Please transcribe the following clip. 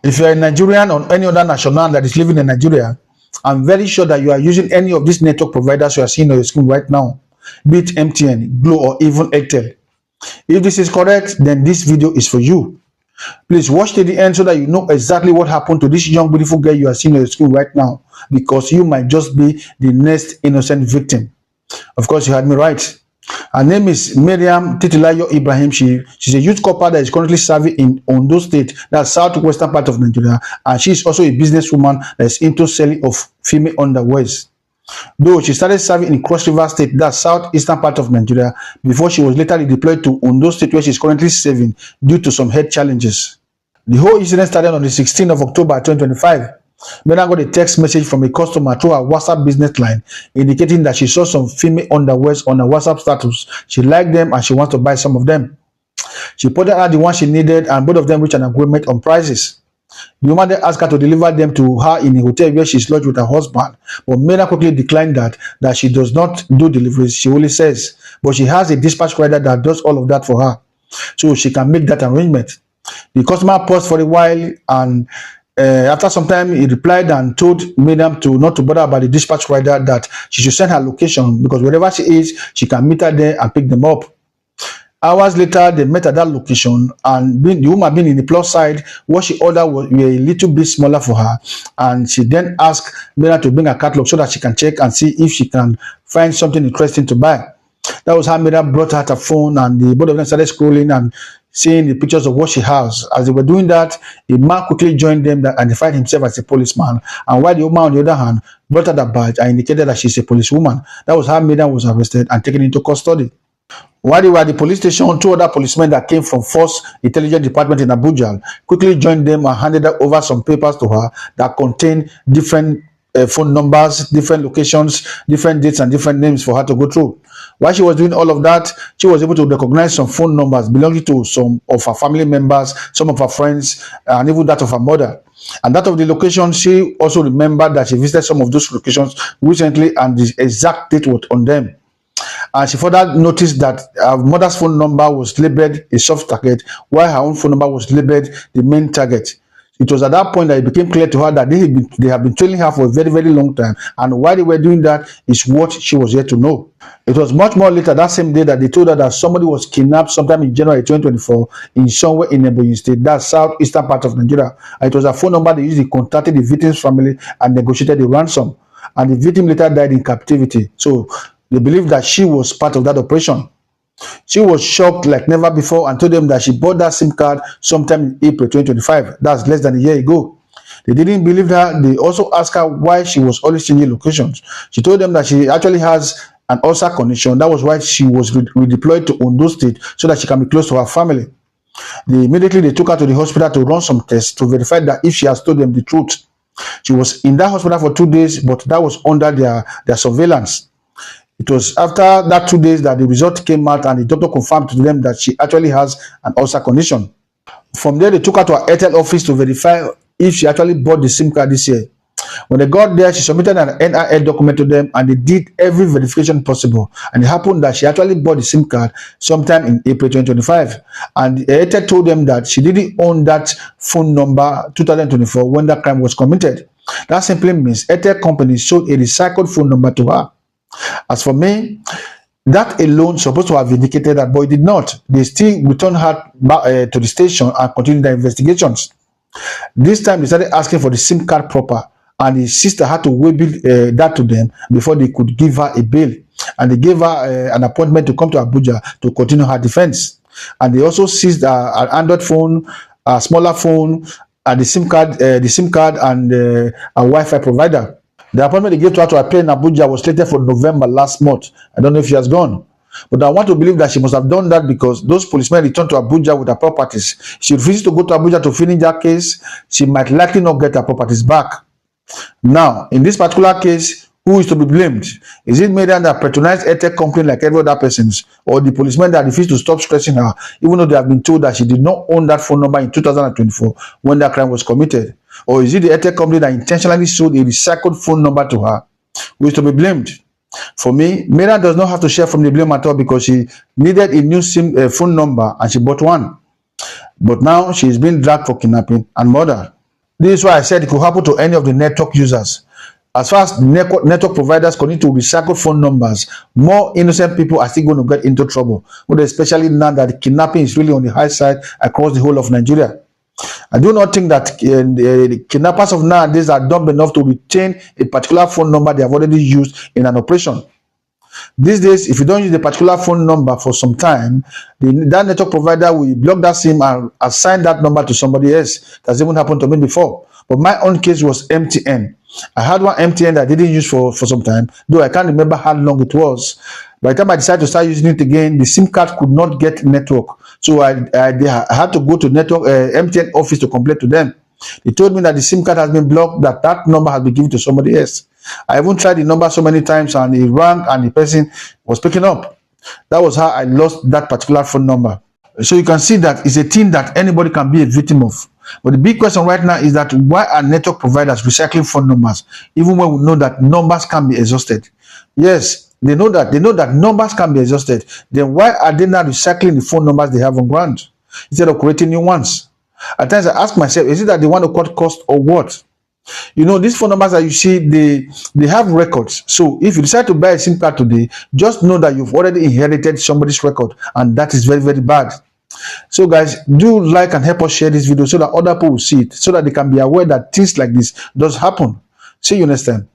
If you are a Nigerian or any other national that is living in Nigeria, I'm very sure that you are using any of these network providers you are seeing on your screen right now, be it MTN, Glo, or even Airtel. If this is correct, then this video is for you. Please watch to the end so that you know exactly what happened to this young beautiful girl you are seeing on your screen right now, because you might just be the next innocent victim. Of course, you had me right. Her name is Miriam Titilayo Ibrahim. She's a youth corper that is currently serving in Ondo State, that's southwestern part of Nigeria, and she is also a businesswoman that is into selling of female underwears. Though she started serving in Cross River State, that's southeastern part of Nigeria, before she was later deployed to Ondo State, where she is currently serving due to some health challenges. The whole incident started on the 16th of October 2025. Miriam got a text message from a customer through her WhatsApp business line indicating that she saw some female underwears on her WhatsApp status. She liked them and she wants to buy some of them. She put out the one she needed, and both of them reached an agreement on prices. The woman then asked her to deliver them to her in a hotel where she's lodged with her husband, but Miriam quickly declined that she does not do deliveries. She only says, but she has a dispatch rider that does all of that for her, so she can make that arrangement. The customer paused for a while, and after some time, he replied and told Miriam not to bother about the dispatch rider, that she should send her location, because wherever she is, she can meet her there and pick them up. Hours later, they met at that location, and the woman being in the plus side, what she ordered was a little bit smaller for her, and she then asked Miriam to bring a catalog so that she can check and see if she can find something interesting to buy. That was how Miriam brought out her phone, and the both of them started scrolling and seeing the pictures of what she has. As they were doing that, a man quickly joined them that identified himself as a policeman, and while the woman on the other hand brought out a badge and indicated that she's a policewoman. That was how Miriam was arrested and taken into custody. While they were at the police station, two other policemen that came from Force Intelligence Department in Abuja quickly joined them and handed over some papers to her that contained different phone numbers, different locations, different dates, and different names for her to go through. While she was doing all of that, she was able to recognize some phone numbers belonging to some of her family members, some of her friends, and even that of her mother. And that of the location, she also remembered that she visited some of those locations recently, and the exact date was on them. And she further noticed that her mother's phone number was labeled a soft target, while her own phone number was labeled the main target. It was at that point that it became clear to her that they have been trailing her for a very, very long time, and why they were doing that is what she was yet to know. It was much more later that same day that they told her that somebody was kidnapped sometime in January 2024 in somewhere in Ebonyi State, that's southeastern part of Nigeria. And it was a phone number they used to contact the victim's family and negotiated the ransom. And the victim later died in captivity. So they believe that she was part of that operation. She was shocked like never before and told them that she bought that SIM card sometime in April 2025. That's less than a year ago. They didn't believe her. They also asked her why she was always changing locations. She told them that she actually has an ulcer condition. That was why she was redeployed to Ondo State, so that she can be close to her family. Immediately they took her to the hospital to run some tests to verify that if she has told them the truth. She was in that hospital for 2 days, but that was under their surveillance. It was after that 2 days that the result came out, and the doctor confirmed to them that she actually has an ulcer condition. From there, they took her to her Airtel office to verify if she actually bought the SIM card this year. When they got there, she submitted an NIL document to them, and they did every verification possible. And it happened that she actually bought the SIM card sometime in April 2025. And Airtel told them that she didn't own that phone number 2024 when that crime was committed. That simply means Airtel company sold a recycled phone number to her. As for me, that alone supposed to have indicated that, but it did not. They still returned her back to the station and continued their investigations. This time they started asking for the SIM card proper, and the sister had to waive that to them before they could give her a bail. And they gave her an appointment to come to Abuja to continue her defense. And they also seized an Android phone, a smaller phone, and the SIM card, and a Wi-Fi provider. The appointment they gave to her to appear in Abuja was slated for November last month. I don't know if she has gone. But I want to believe that she must have done that because those policemen returned to Abuja with her properties. She refuses to go to Abuja to finish that case. She might likely not get her properties back. Now, in this particular case, who is to be blamed? Is it Miriam that patronized Airtel company like every other person's, or the policemen that refused to stop stressing her, even though they have been told that she did not own that phone number in 2024 when that crime was committed? Or is it the Airtel company that intentionally sold a recycled phone number to her? Who is to be blamed? For me, Miriam does not have to share from the blame at all because she needed a new phone number and she bought one. But now she is being dragged for kidnapping and murder. This is why I said it could happen to any of the network users. As far as network providers continue to recycle phone numbers, more innocent people are still going to get into trouble. But especially now that kidnapping is really on the high side across the whole of Nigeria. I do not think that the kidnappers of nowadays are dumb enough to retain a particular phone number they have already used in an operation. These days, if you don't use a particular phone number for some time, that network provider will block that SIM and assign that number to somebody else. That's even happened to me before. But my own case was MTN. I had one MTN that I didn't use for some time, though I can't remember how long it was. By the time I decided to start using it again, the SIM card could not get network. So I had to go to network MTN office to complain to them. They told me that the SIM card has been blocked, that number has been given to somebody else. I even tried the number so many times and it rang and the person was picking up. That was how I lost that particular phone number. So you can see that it's a thing that anybody can be a victim of. But the big question right now is that why are network providers recycling phone numbers, even when we know that numbers can be exhausted? Yes, they know that numbers can be exhausted. Then why are they not recycling the phone numbers they have on ground instead of creating new ones? At times I ask myself, is it that they want to cut cost or what? You know, these phone numbers that you see, they have records. So if you decide to buy a SIM card today, just know that you've already inherited somebody's record, and that is very, very bad. So guys, do like and help us share this video so that other people will see it, so that they can be aware that things like this does happen. See you next time.